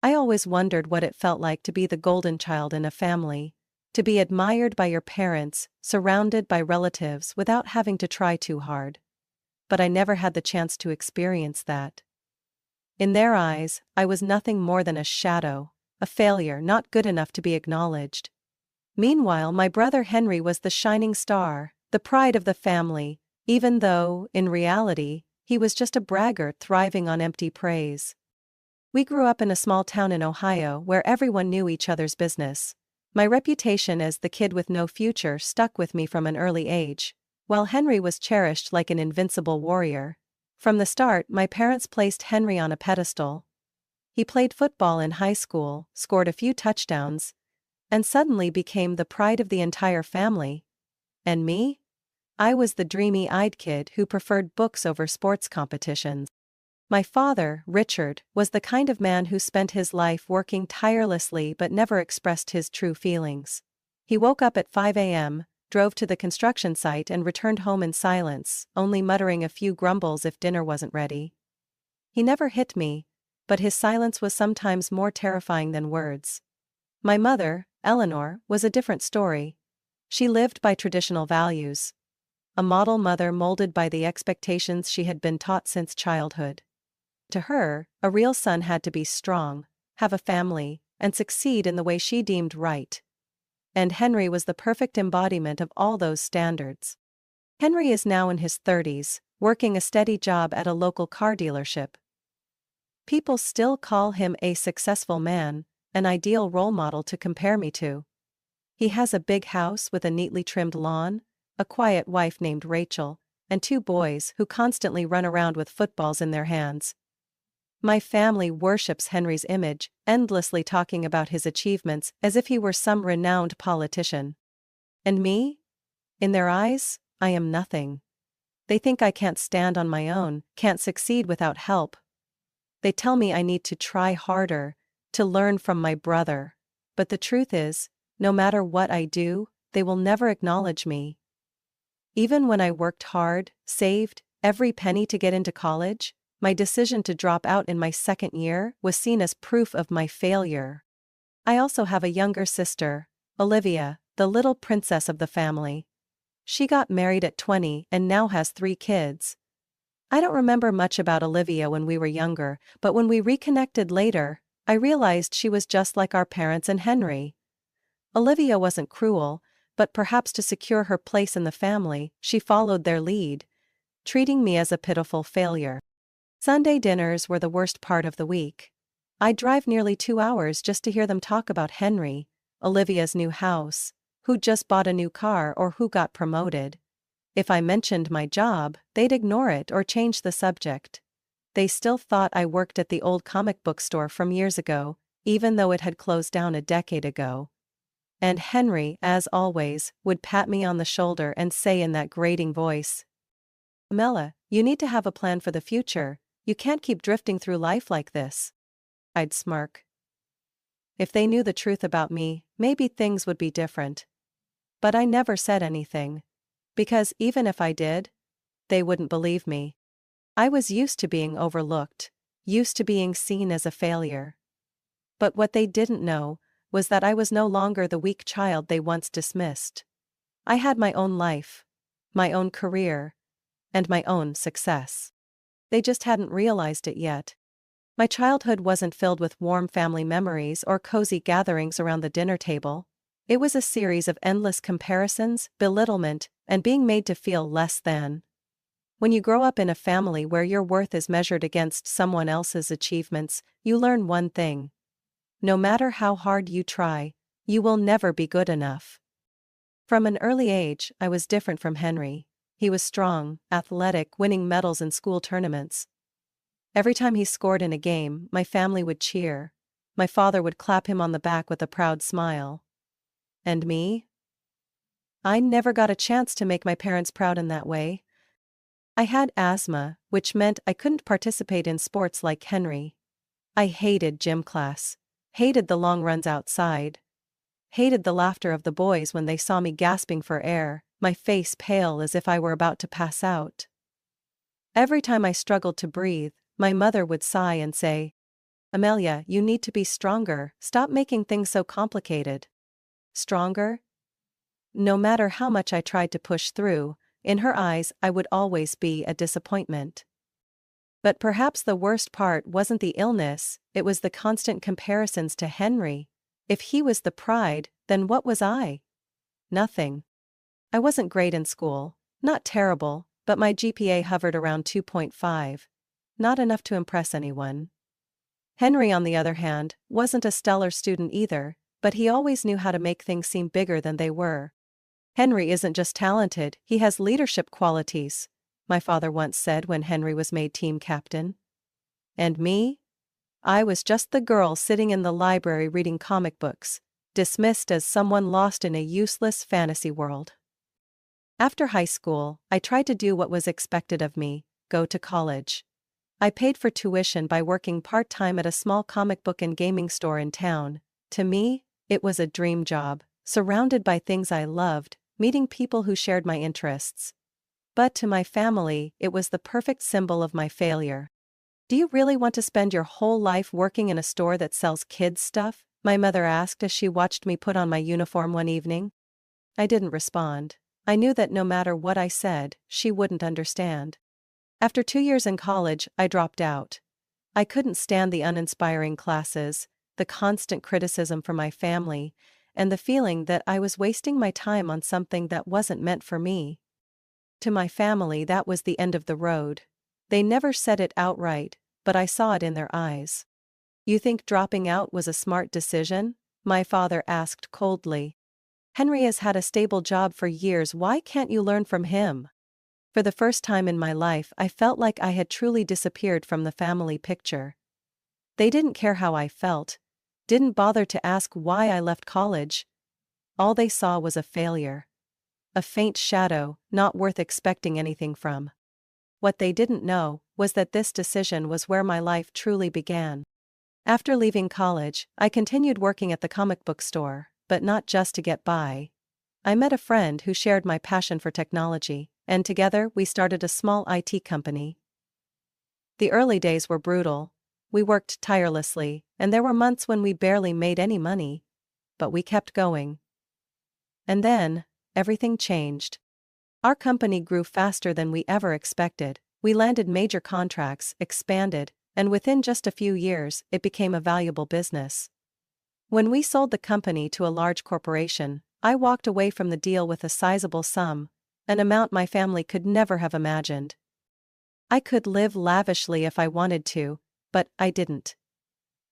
I always wondered what it felt like to be the golden child in a family, to be admired by your parents, surrounded by relatives without having to try too hard. But I never had the chance to experience that. In their eyes, I was nothing more than a shadow, a failure not good enough to be acknowledged. Meanwhile, my brother Henry was the shining star, the pride of the family, even though, in reality, he was just a braggart thriving on empty praise. We grew up in a small town in Ohio where everyone knew each other's business. My reputation as the kid with no future stuck with me from an early age, while Henry was cherished like an invincible warrior. From the start, my parents placed Henry on a pedestal. He played football in high school, scored a few touchdowns, and suddenly became the pride of the entire family. And me? I was the dreamy-eyed kid who preferred books over sports competitions. My father, Richard, was the kind of man who spent his life working tirelessly but never expressed his true feelings. He woke up at 5 a.m., drove to the construction site and returned home in silence, only muttering a few grumbles if dinner wasn't ready. He never hit me, but his silence was sometimes more terrifying than words. My mother, Eleanor, was a different story. She lived by traditional values. A model mother molded by the expectations she had been taught since childhood. To her, a real son had to be strong, have a family, and succeed in the way she deemed right. And Henry was the perfect embodiment of all those standards. Henry is now in his 30s, working a steady job at a local car dealership. People still call him a successful man, an ideal role model to compare me to. He has a big house with a neatly trimmed lawn, a quiet wife named Rachel, and 2 boys who constantly run around with footballs in their hands. My family worships Henry's image, endlessly talking about his achievements as if he were some renowned politician. And me? In their eyes, I am nothing. They think I can't stand on my own, can't succeed without help. They tell me I need to try harder, to learn from my brother. But the truth is, no matter what I do, they will never acknowledge me. Even when I worked hard, saved every penny to get into college, my decision to drop out in my second year was seen as proof of my failure. I also have a younger sister, Olivia, the little princess of the family. She got married at 20 and now has 3 kids. I don't remember much about Olivia when we were younger, but when we reconnected later, I realized she was just like our parents and Henry. Olivia wasn't cruel, but perhaps to secure her place in the family, she followed their lead, treating me as a pitiful failure. Sunday dinners were the worst part of the week. I'd drive nearly 2 hours just to hear them talk about Henry, Olivia's new house, who just bought a new car or who got promoted. If I mentioned my job, they'd ignore it or change the subject. They still thought I worked at the old comic book store from years ago, even though it had closed down a decade ago. And Henry, as always, would pat me on the shoulder and say in that grating voice, "Mela, you need to have a plan for the future. You can't keep drifting through life like this." I'd smirk. If they knew the truth about me, maybe things would be different. But I never said anything. Because even if I did, they wouldn't believe me. I was used to being overlooked, used to being seen as a failure. But what they didn't know was that I was no longer the weak child they once dismissed. I had my own life, my own career, and my own success. They just hadn't realized it yet. My childhood wasn't filled with warm family memories or cozy gatherings around the dinner table. It was a series of endless comparisons, belittlement, and being made to feel less than. When you grow up in a family where your worth is measured against someone else's achievements, you learn one thing. No matter how hard you try, you will never be good enough. From an early age, I was different from Henry. He was strong, athletic, winning medals in school tournaments. Every time he scored in a game, my family would cheer. My father would clap him on the back with a proud smile. And me? I never got a chance to make my parents proud in that way. I had asthma, which meant I couldn't participate in sports like Henry. I hated gym class, hated the long runs outside, hated the laughter of the boys when they saw me gasping for air, my face pale as if I were about to pass out. Every time I struggled to breathe, my mother would sigh and say, Amelia, you need to be stronger, stop making things so complicated. Stronger? No matter how much I tried to push through, in her eyes I would always be a disappointment. But perhaps the worst part wasn't the illness, it was the constant comparisons to Henry. If he was the pride, then what was I? Nothing. I wasn't great in school, not terrible, but my GPA hovered around 2.5. Not enough to impress anyone. Henry, on the other hand, wasn't a stellar student either, but he always knew how to make things seem bigger than they were. Henry isn't just talented, he has leadership qualities, my father once said when Henry was made team captain. And me? I was just the girl sitting in the library reading comic books, dismissed as someone lost in a useless fantasy world. After high school, I tried to do what was expected of me, go to college. I paid for tuition by working part-time at a small comic book and gaming store in town. To me, it was a dream job, surrounded by things I loved, meeting people who shared my interests. But to my family, it was the perfect symbol of my failure. Do you really want to spend your whole life working in a store that sells kids' stuff? My mother asked as she watched me put on my uniform one evening. I didn't respond. I knew that no matter what I said, she wouldn't understand. After 2 years in college, I dropped out. I couldn't stand the uninspiring classes, the constant criticism from my family, and the feeling that I was wasting my time on something that wasn't meant for me. To my family, that was the end of the road. They never said it outright, but I saw it in their eyes. You think dropping out was a smart decision? My father asked coldly. Henry has had a stable job for years, why can't you learn from him? For the first time in my life, I felt like I had truly disappeared from the family picture. They didn't care how I felt, didn't bother to ask why I left college. All they saw was a failure. A faint shadow, not worth expecting anything from. What they didn't know was that this decision was where my life truly began. After leaving college, I continued working at the comic book store, but not just to get by. I met a friend who shared my passion for technology, and together we started a small IT company. The early days were brutal. We worked tirelessly, and there were months when we barely made any money. But we kept going. And then, everything changed. Our company grew faster than we ever expected. We landed major contracts, expanded, and within just a few years, it became a valuable business. When we sold the company to a large corporation, I walked away from the deal with a sizable sum, an amount my family could never have imagined. I could live lavishly if I wanted to, but I didn't.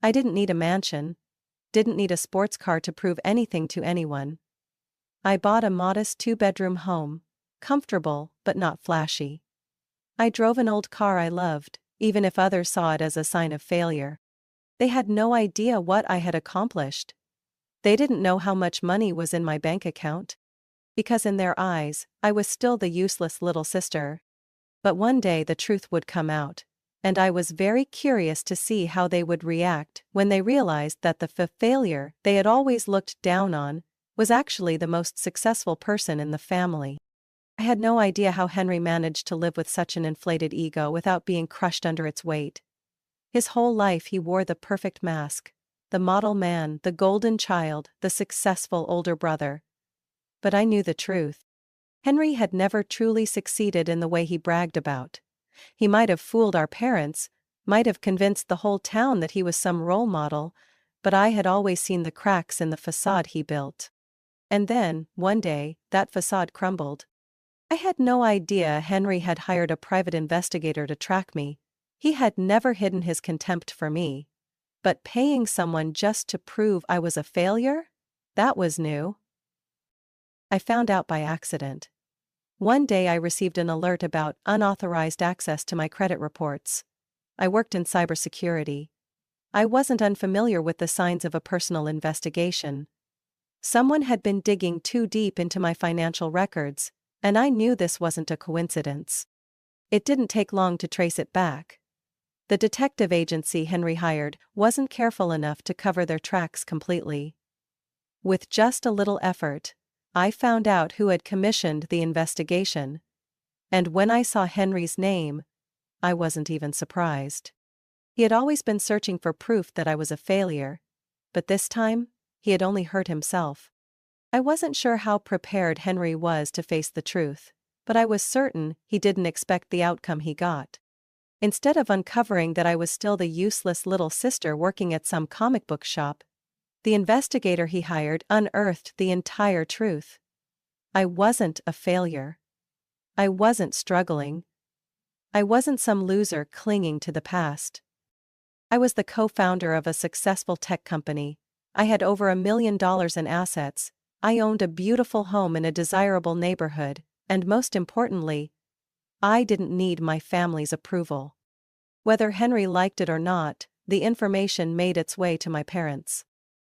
I didn't need a mansion, didn't need a sports car to prove anything to anyone. I bought a modest 2-bedroom home, comfortable but not flashy. I drove an old car I loved, even if others saw it as a sign of failure. They had no idea what I had accomplished. They didn't know how much money was in my bank account. Because in their eyes, I was still the useless little sister. But one day the truth would come out, and I was very curious to see how they would react when they realized that the failure they had always looked down on was actually the most successful person in the family. I had no idea how Henry managed to live with such an inflated ego without being crushed under its weight. His whole life he wore the perfect mask, the model man, the golden child, the successful older brother. But I knew the truth. Henry had never truly succeeded in the way he bragged about. He might have fooled our parents, might have convinced the whole town that he was some role model, but I had always seen the cracks in the facade he built. And then, one day, that facade crumbled. I had no idea Henry had hired a private investigator to track me. He had never hidden his contempt for me. But paying someone just to prove I was a failure? That was new. I found out by accident. One day I received an alert about unauthorized access to my credit reports. I worked in cybersecurity. I wasn't unfamiliar with the signs of a personal investigation. Someone had been digging too deep into my financial records, and I knew this wasn't a coincidence. It didn't take long to trace it back. The detective agency Henry hired wasn't careful enough to cover their tracks completely. With just a little effort, I found out who had commissioned the investigation. And when I saw Henry's name, I wasn't even surprised. He had always been searching for proof that I was a failure. But this time, he had only hurt himself. I wasn't sure how prepared Henry was to face the truth, but I was certain he didn't expect the outcome he got. Instead of uncovering that I was still the useless little sister working at some comic book shop, the investigator he hired unearthed the entire truth. I wasn't a failure. I wasn't struggling. I wasn't some loser clinging to the past. I was the co-founder of a successful tech company. I had over $1 million in assets. I owned a beautiful home in a desirable neighborhood, and most importantly, I didn't need my family's approval. Whether Henry liked it or not, the information made its way to my parents.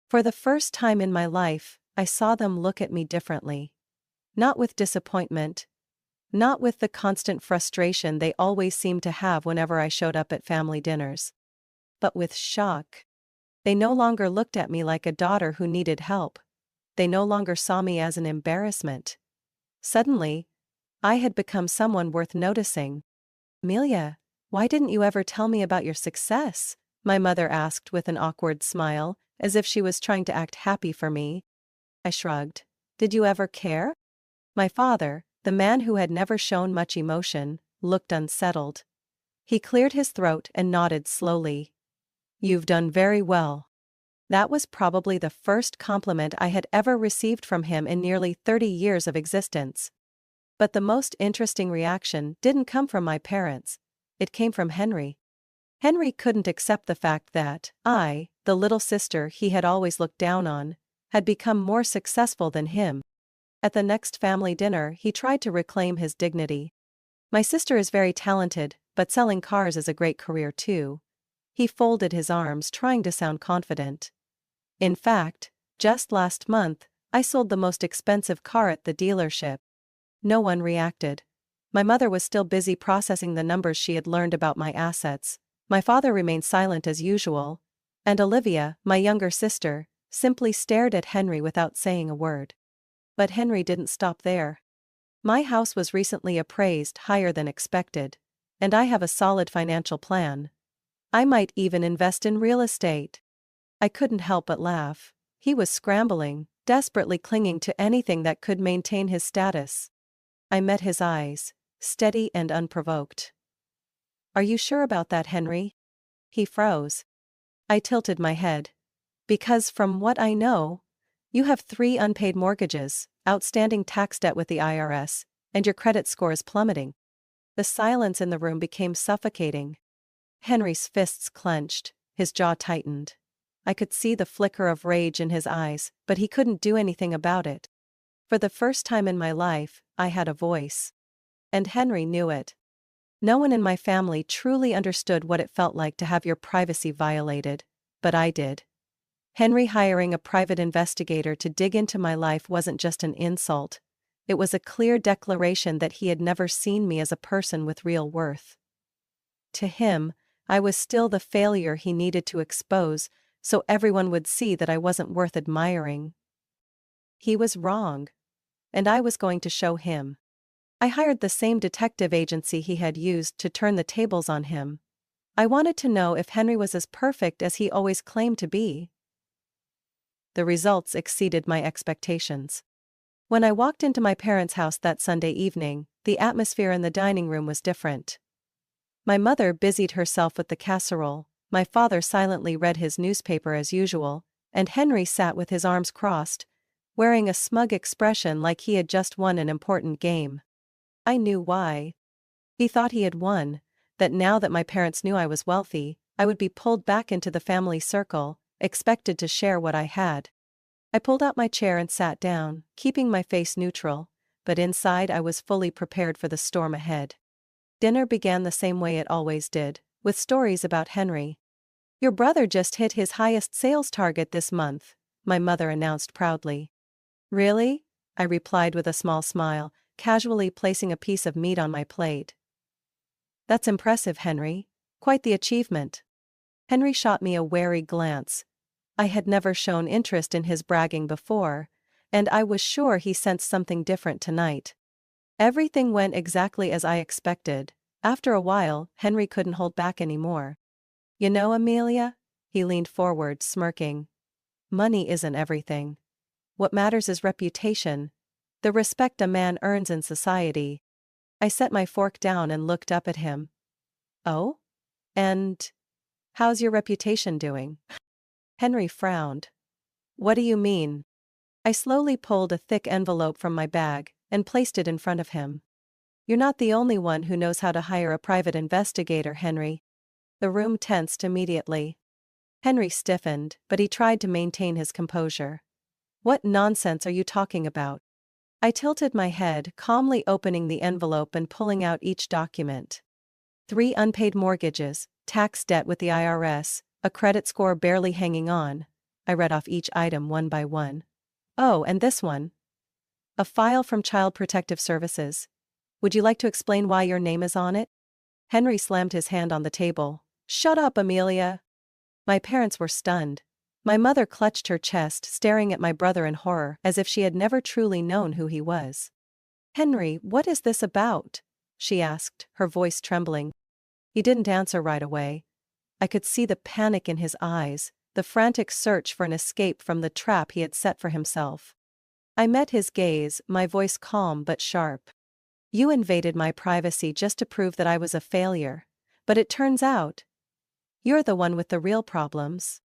For the first time in my life, I saw them look at me differently. Not with disappointment. Not with the constant frustration they always seemed to have whenever I showed up at family dinners. But with shock. They no longer looked at me like a daughter who needed help. They no longer saw me as an embarrassment. Suddenly, I had become someone worth noticing. "Amelia, why didn't you ever tell me about your success?" my mother asked with an awkward smile, as if she was trying to act happy for me. I shrugged. "Did you ever care?" My father, the man who had never shown much emotion, looked unsettled. He cleared his throat and nodded slowly. "You've done very well." That was probably the first compliment I had ever received from him in nearly 30 years of existence. But the most interesting reaction didn't come from my parents. It came from Henry. Henry couldn't accept the fact that I, the little sister he had always looked down on, had become more successful than him. At the next family dinner, he tried to reclaim his dignity. "My sister is very talented, but selling cars is a great career too." He folded his arms, trying to sound confident. "In fact, just last month, I sold the most expensive car at the dealership." No one reacted. My mother was still busy processing the numbers she had learned about my assets. My father remained silent as usual. And Olivia, my younger sister, simply stared at Henry without saying a word. But Henry didn't stop there. "My house was recently appraised higher than expected. And I have a solid financial plan. I might even invest in real estate." I couldn't help but laugh. He was scrambling, desperately clinging to anything that could maintain his status. I met his eyes, steady and unprovoked. "Are you sure about that, Henry?" He froze. I tilted my head. "Because from what I know, you have 3 unpaid mortgages, outstanding tax debt with the IRS, and your credit score is plummeting." The silence in the room became suffocating. Henry's fists clenched, his jaw tightened. I could see the flicker of rage in his eyes, but he couldn't do anything about it. For the first time in my life, I had a voice. And Henry knew it. No one in my family truly understood what it felt like to have your privacy violated, but I did. Henry hiring a private investigator to dig into my life wasn't just an insult. It was a clear declaration that he had never seen me as a person with real worth. To him, I was still the failure he needed to expose, so everyone would see that I wasn't worth admiring. He was wrong. And I was going to show him. I hired the same detective agency he had used to turn the tables on him. I wanted to know if Henry was as perfect as he always claimed to be. The results exceeded my expectations. When I walked into my parents' house that Sunday evening, the atmosphere in the dining room was different. My mother busied herself with the casserole, my father silently read his newspaper as usual, and Henry sat with his arms crossed, wearing a smug expression like he had just won an important game. I knew why. He thought he had won, that now that my parents knew I was wealthy, I would be pulled back into the family circle, expected to share what I had. I pulled out my chair and sat down, keeping my face neutral, but inside I was fully prepared for the storm ahead. Dinner began the same way it always did, with stories about Henry. "Your brother just hit his highest sales target this month," my mother announced proudly. "Really?" I replied with a small smile, casually placing a piece of meat on my plate. "That's impressive, Henry. Quite the achievement." Henry shot me a wary glance. I had never shown interest in his bragging before, and I was sure he sensed something different tonight. Everything went exactly as I expected. After a while, Henry couldn't hold back anymore. You know, Amelia? He leaned forward, smirking. Money isn't everything. What matters is reputation, the respect a man earns in society. I set my fork down and looked up at him. Oh? And how's your reputation doing? Henry frowned. What do you mean? I slowly pulled a thick envelope from my bag and placed it in front of him. You're not the only one who knows how to hire a private investigator, Henry. The room tensed immediately. Henry stiffened, but he tried to maintain his composure. What nonsense are you talking about? I tilted my head, calmly opening the envelope and pulling out each document. 3 unpaid mortgages, tax debt with the IRS, a credit score barely hanging on. I read off each item one by one. Oh, and this one. A file from Child Protective Services. Would you like to explain why your name is on it? Henry slammed his hand on the table. Shut up, Amelia. My parents were stunned. My mother clutched her chest, staring at my brother in horror, as if she had never truly known who he was. Henry, what is this about? She asked, her voice trembling. He didn't answer right away. I could see the panic in his eyes, the frantic search for an escape from the trap he had set for himself. I met his gaze, my voice calm but sharp. You invaded my privacy just to prove that I was a failure. But it turns out, you're the one with the real problems.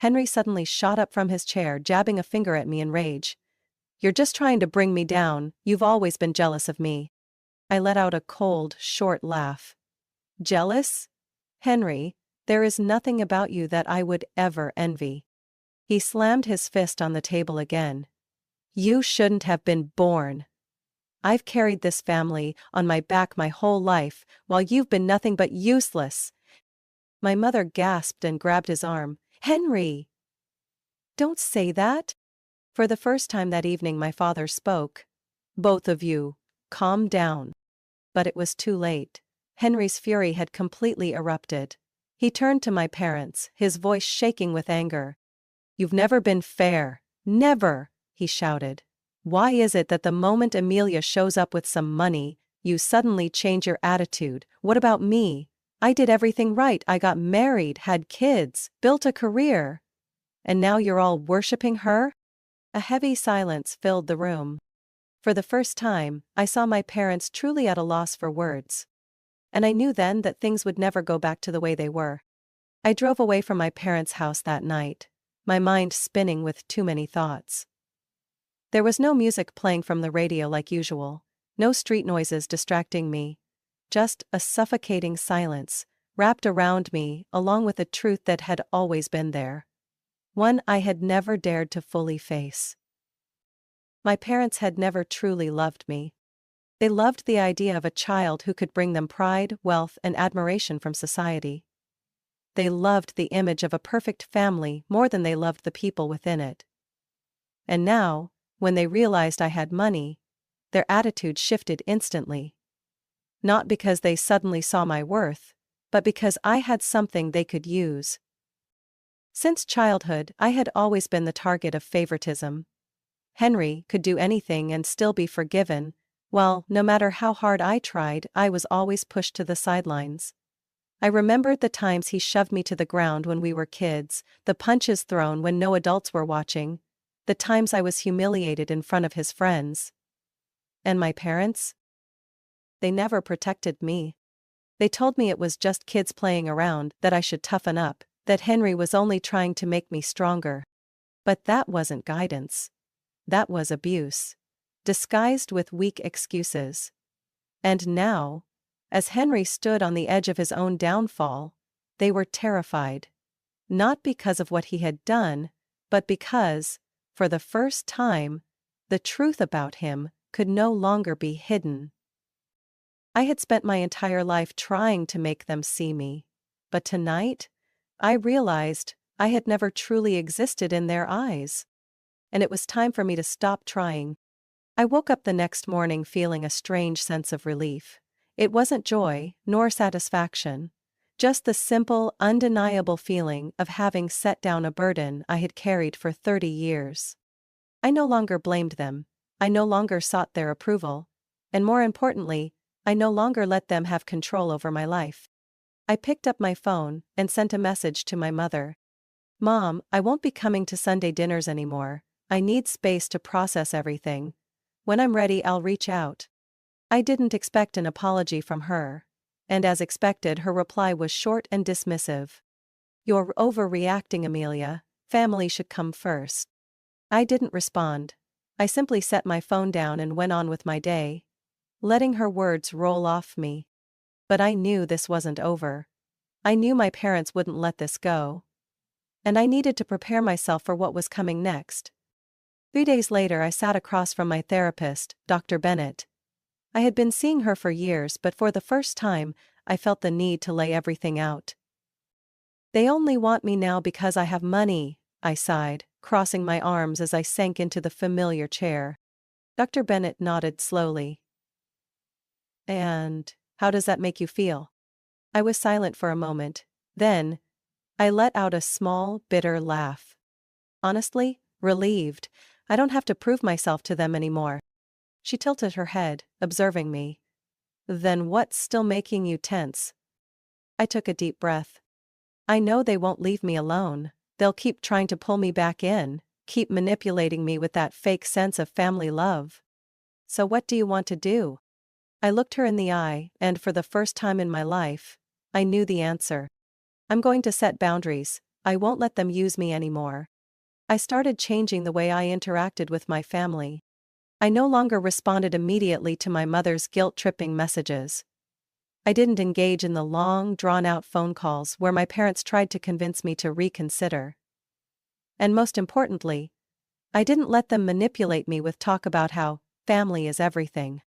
Henry suddenly shot up from his chair, jabbing a finger at me in rage. You're just trying to bring me down, you've always been jealous of me. I let out a cold, short laugh. Jealous? Henry, there is nothing about you that I would ever envy. He slammed his fist on the table again. You shouldn't have been born. I've carried this family on my back my whole life, while you've been nothing but useless. My mother gasped and grabbed his arm. Henry! Don't say that. For the first time that evening my father spoke. Both of you, calm down. But it was too late. Henry's fury had completely erupted. He turned to my parents, his voice shaking with anger. You've never been fair. Never, he shouted. Why is it that the moment Amelia shows up with some money, you suddenly change your attitude? What about me? I did everything right. I got married, had kids, built a career. And now you're all worshipping her? A heavy silence filled the room. For the first time, I saw my parents truly at a loss for words. And I knew then that things would never go back to the way they were. I drove away from my parents' house that night, my mind spinning with too many thoughts. There was no music playing from the radio like usual, no street noises distracting me. Just a suffocating silence, wrapped around me along with a truth that had always been there. One I had never dared to fully face. My parents had never truly loved me. They loved the idea of a child who could bring them pride, wealth, and admiration from society. They loved the image of a perfect family more than they loved the people within it. And now, when they realized I had money, their attitude shifted instantly. Not because they suddenly saw my worth, but because I had something they could use. Since childhood, I had always been the target of favoritism. Henry could do anything and still be forgiven, while, no matter how hard I tried, I was always pushed to the sidelines. I remembered the times he shoved me to the ground when we were kids, the punches thrown when no adults were watching, the times I was humiliated in front of his friends. And my parents? They never protected me. They told me it was just kids playing around, that I should toughen up, that Henry was only trying to make me stronger. But that wasn't guidance. That was abuse, disguised with weak excuses. And now, as Henry stood on the edge of his own downfall, they were terrified. Not because of what he had done, but because, for the first time, the truth about him could no longer be hidden. I had spent my entire life trying to make them see me, but tonight, I realized I had never truly existed in their eyes. And it was time for me to stop trying. I woke up the next morning feeling a strange sense of relief. It wasn't joy, nor satisfaction. Just the simple, undeniable feeling of having set down a burden I had carried for 30 years. I no longer blamed them. I no longer sought their approval. And more importantly, I no longer let them have control over my life. I picked up my phone and sent a message to my mother. "Mom, I won't be coming to Sunday dinners anymore. I need space to process everything. When I'm ready, I'll reach out." I didn't expect an apology from her. And as expected, her reply was short and dismissive. "You're overreacting, Amelia. Family should come first." I didn't respond. I simply set my phone down and went on with my day, letting her words roll off me. But I knew this wasn't over. I knew my parents wouldn't let this go. And I needed to prepare myself for what was coming next. 3 days later, I sat across from my therapist, Dr. Bennett. I had been seeing her for years, but for the first time, I felt the need to lay everything out. "They only want me now because I have money," I sighed, crossing my arms as I sank into the familiar chair. Dr. Bennett nodded slowly. "And how does that make you feel?" I was silent for a moment. Then, I let out a small, bitter laugh. "Honestly, relieved. I don't have to prove myself to them anymore." She tilted her head, observing me. "Then what's still making you tense?" I took a deep breath. "I know they won't leave me alone. They'll keep trying to pull me back in, keep manipulating me with that fake sense of family love. So what do you want to do?" I looked her in the eye, and for the first time in my life, I knew the answer. "I'm going to set boundaries. I won't let them use me anymore." I started changing the way I interacted with my family. I no longer responded immediately to my mother's guilt-tripping messages. I didn't engage in the long, drawn-out phone calls where my parents tried to convince me to reconsider. And most importantly, I didn't let them manipulate me with talk about how family is everything.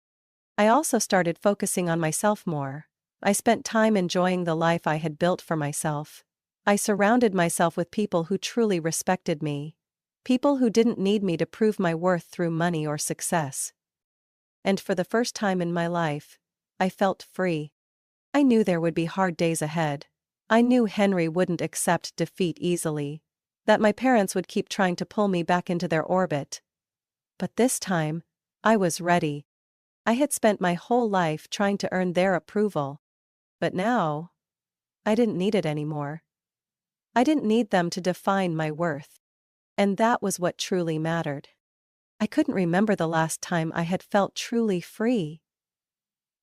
I also started focusing on myself more. I spent time enjoying the life I had built for myself. I surrounded myself with people who truly respected me. People who didn't need me to prove my worth through money or success. And for the first time in my life, I felt free. I knew there would be hard days ahead. I knew Henry wouldn't accept defeat easily. That my parents would keep trying to pull me back into their orbit. But this time, I was ready. I had spent my whole life trying to earn their approval. But now, I didn't need it anymore. I didn't need them to define my worth. And that was what truly mattered. I couldn't remember the last time I had felt truly free.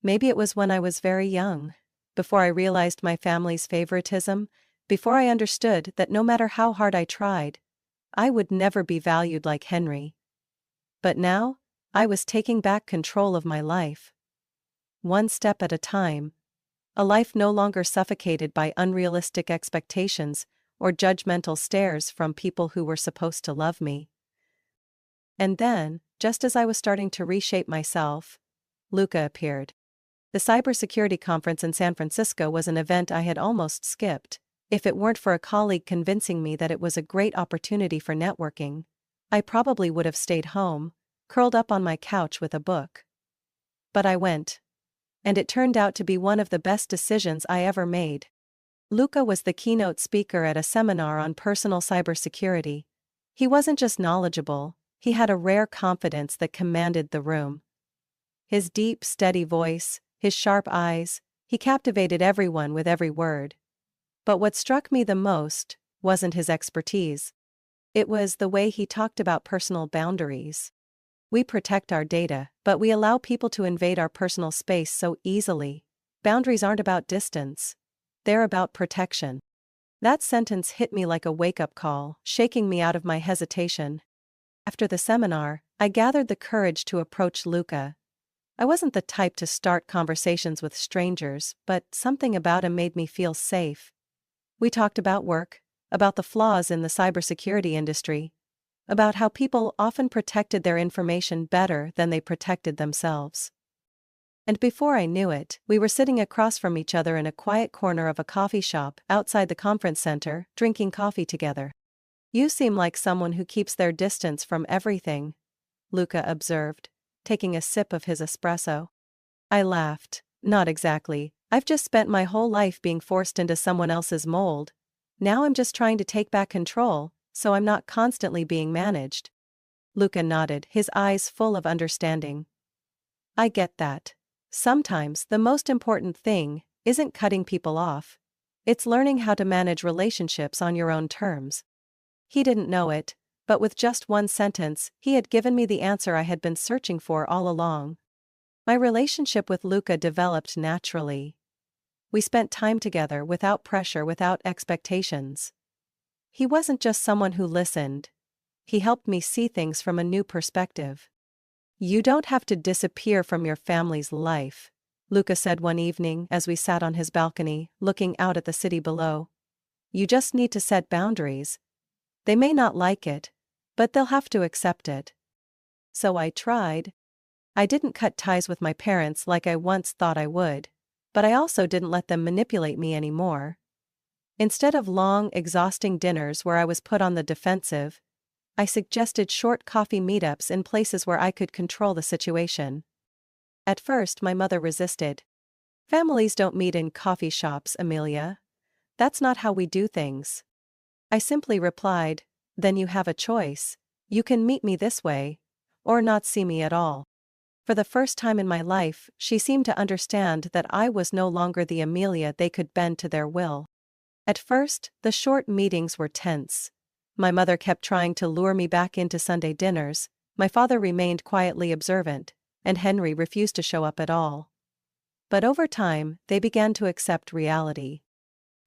Maybe it was when I was very young, before I realized my family's favoritism, before I understood that no matter how hard I tried, I would never be valued like Henry. But now, I was taking back control of my life. One step at a time. A life no longer suffocated by unrealistic expectations or judgmental stares from people who were supposed to love me. And then, just as I was starting to reshape myself, Luca appeared. The cybersecurity conference in San Francisco was an event I had almost skipped. If it weren't for a colleague convincing me that it was a great opportunity for networking, I probably would have stayed home, curled up on my couch with a book. But I went. And it turned out to be one of the best decisions I ever made. Luca was the keynote speaker at a seminar on personal cybersecurity. He wasn't just knowledgeable, he had a rare confidence that commanded the room. His deep, steady voice, his sharp eyes, he captivated everyone with every word. But what struck me the most wasn't his expertise. It was the way he talked about personal boundaries. We protect our data, but we allow people to invade our personal space so easily. Boundaries aren't about distance. They're about protection. That sentence hit me like a wake-up call, shaking me out of my hesitation. After the seminar, I gathered the courage to approach Luca. I wasn't the type to start conversations with strangers, but something about him made me feel safe. We talked about work, about the flaws in the cybersecurity industry, about how people often protected their information better than they protected themselves. And before I knew it, we were sitting across from each other in a quiet corner of a coffee shop outside the conference center, drinking coffee together. "You seem like someone who keeps their distance from everything," Luca observed, taking a sip of his espresso. I laughed. "Not exactly. I've just spent my whole life being forced into someone else's mold. Now I'm just trying to take back control, so I'm not constantly being managed." Luca nodded, his eyes full of understanding. "I get that. Sometimes the most important thing isn't cutting people off, It's learning how to manage relationships on your own terms. He didn't know it, but with just one sentence, he had given me the answer I had been searching for all along. My relationship with Luca developed naturally. We spent time together without pressure, without expectations. He wasn't just someone who listened. He helped me see things from a new perspective. You don't have to disappear from your family's life, Luca said one evening as we sat on his balcony, looking out at the city below. You just need to set boundaries. They may not like it, but they'll have to accept it. So I tried. I didn't cut ties with my parents like I once thought I would, but I also didn't let them manipulate me anymore. Instead of long, exhausting dinners where I was put on the defensive, I suggested short coffee meetups in places where I could control the situation. At first, my mother resisted. Families don't meet in coffee shops, Amelia. That's not how we do things. I simply replied, then you have a choice. You can meet me this way, or not see me at all. For the first time in my life, she seemed to understand that I was no longer the Amelia they could bend to their will. At first, the short meetings were tense. My mother kept trying to lure me back into Sunday dinners, my father remained quietly observant, and Henry refused to show up at all. But over time, they began to accept reality.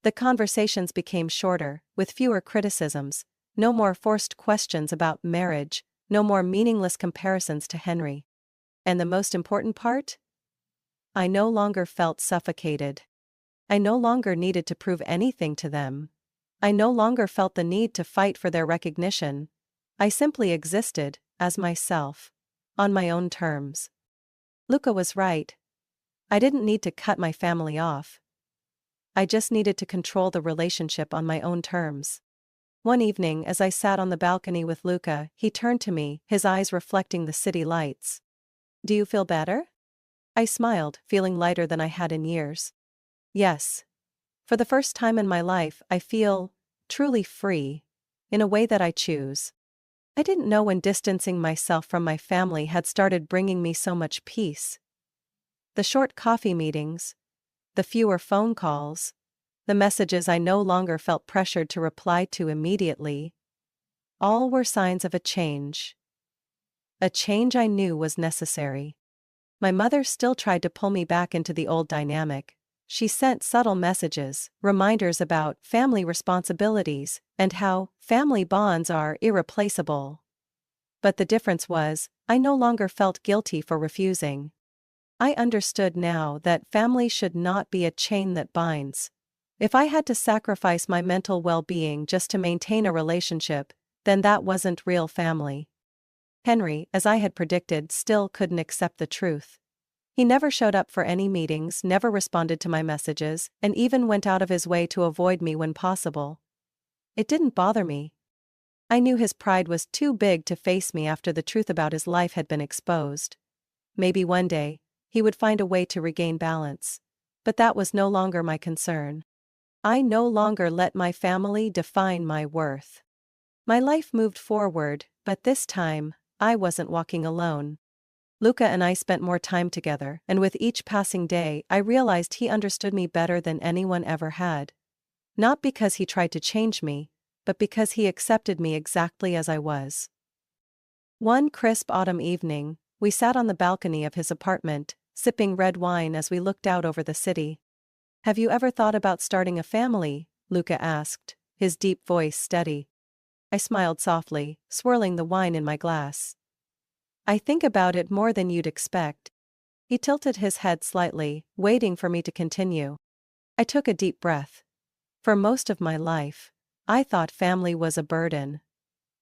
The conversations became shorter, with fewer criticisms, no more forced questions about marriage, no more meaningless comparisons to Henry. And the most important part? I no longer felt suffocated. I no longer needed to prove anything to them. I no longer felt the need to fight for their recognition. I simply existed, as myself, on my own terms. Luca was right. I didn't need to cut my family off. I just needed to control the relationship on my own terms. One evening, as I sat on the balcony with Luca, he turned to me, his eyes reflecting the city lights. Do you feel better? I smiled, feeling lighter than I had in years. Yes. For the first time in my life, I feel truly free, in a way that I choose. I didn't know when distancing myself from my family had started bringing me so much peace. The short coffee meetings, the fewer phone calls, the messages I no longer felt pressured to reply to immediately, all were signs of a change. A change I knew was necessary. My mother still tried to pull me back into the old dynamic. She sent subtle messages, reminders about family responsibilities, and how family bonds are irreplaceable. But the difference was, I no longer felt guilty for refusing. I understood now that family should not be a chain that binds. If I had to sacrifice my mental well-being just to maintain a relationship, then that wasn't real family. Henry, as I had predicted, still couldn't accept the truth. He never showed up for any meetings, never responded to my messages, and even went out of his way to avoid me when possible. It didn't bother me. I knew his pride was too big to face me after the truth about his life had been exposed. Maybe one day, he would find a way to regain balance. But that was no longer my concern. I no longer let my family define my worth. My life moved forward, but this time, I wasn't walking alone. Luca and I spent more time together, and with each passing day, I realized he understood me better than anyone ever had. Not because he tried to change me, but because he accepted me exactly as I was. One crisp autumn evening, we sat on the balcony of his apartment, sipping red wine as we looked out over the city. Have you ever thought about starting a family? Luca asked, his deep voice steady. I smiled softly, swirling the wine in my glass. I think about it more than you'd expect. He tilted his head slightly, waiting for me to continue. I took a deep breath. For most of my life, I thought family was a burden.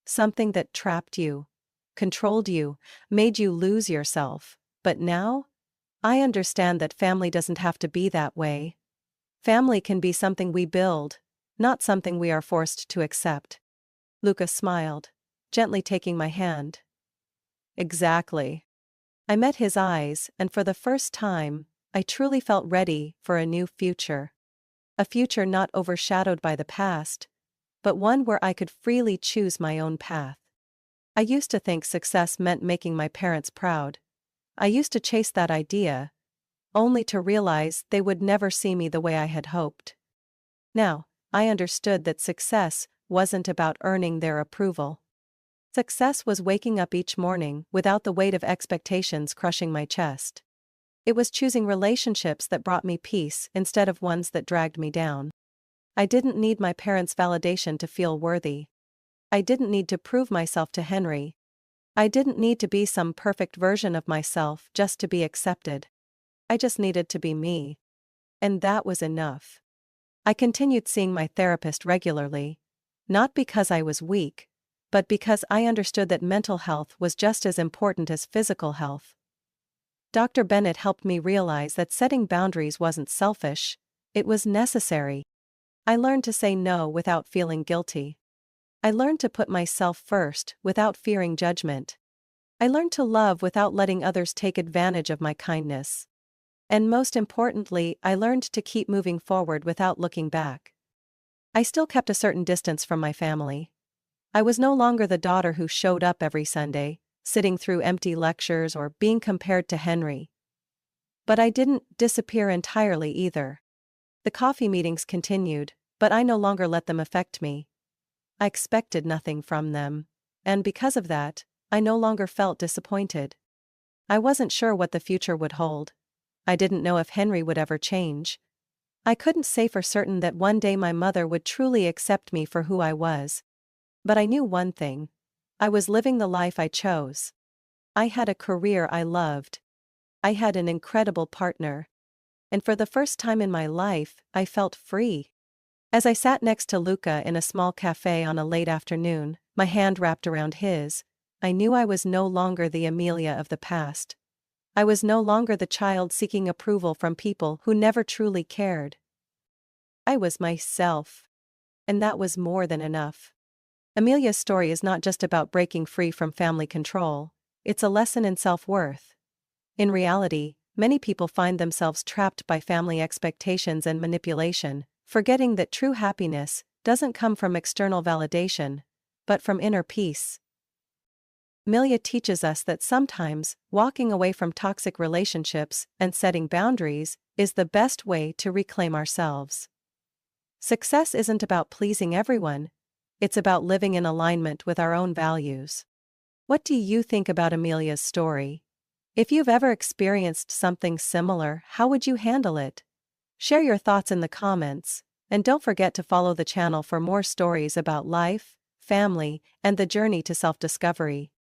Something that trapped you, controlled you, made you lose yourself. But now, I understand that family doesn't have to be that way. Family can be something we build, not something we are forced to accept. Luca smiled, gently taking my hand. Exactly. I met his eyes, and for the first time, I truly felt ready for a new future. A future not overshadowed by the past, but one where I could freely choose my own path. I used to think success meant making my parents proud. I used to chase that idea, only to realize they would never see me the way I had hoped. Now, I understood that success wasn't about earning their approval. Success was waking up each morning without the weight of expectations crushing my chest. It was choosing relationships that brought me peace instead of ones that dragged me down. I didn't need my parents' validation to feel worthy. I didn't need to prove myself to Henry. I didn't need to be some perfect version of myself just to be accepted. I just needed to be me. And that was enough. I continued seeing my therapist regularly. Not because I was weak, but because I understood that mental health was just as important as physical health. Dr. Bennett helped me realize that setting boundaries wasn't selfish, it was necessary. I learned to say no without feeling guilty. I learned to put myself first without fearing judgment. I learned to love without letting others take advantage of my kindness. And most importantly, I learned to keep moving forward without looking back. I still kept a certain distance from my family. I was no longer the daughter who showed up every Sunday, sitting through empty lectures or being compared to Henry. But I didn't disappear entirely either. The coffee meetings continued, but I no longer let them affect me. I expected nothing from them, and because of that, I no longer felt disappointed. I wasn't sure what the future would hold. I didn't know if Henry would ever change. I couldn't say for certain that one day my mother would truly accept me for who I was. But I knew one thing. I was living the life I chose. I had a career I loved. I had an incredible partner. And for the first time in my life, I felt free. As I sat next to Luca in a small cafe on a late afternoon, my hand wrapped around his, I knew I was no longer the Amelia of the past. I was no longer the child seeking approval from people who never truly cared. I was myself. And that was more than enough. Amelia's story is not just about breaking free from family control, it's a lesson in self-worth. In reality, many people find themselves trapped by family expectations and manipulation, forgetting that true happiness doesn't come from external validation, but from inner peace. Amelia teaches us that sometimes, walking away from toxic relationships and setting boundaries is the best way to reclaim ourselves. Success isn't about pleasing everyone, it's about living in alignment with our own values. What do you think about Amelia's story? If you've ever experienced something similar, how would you handle it? Share your thoughts in the comments, and don't forget to follow the channel for more stories about life, family, and the journey to self-discovery.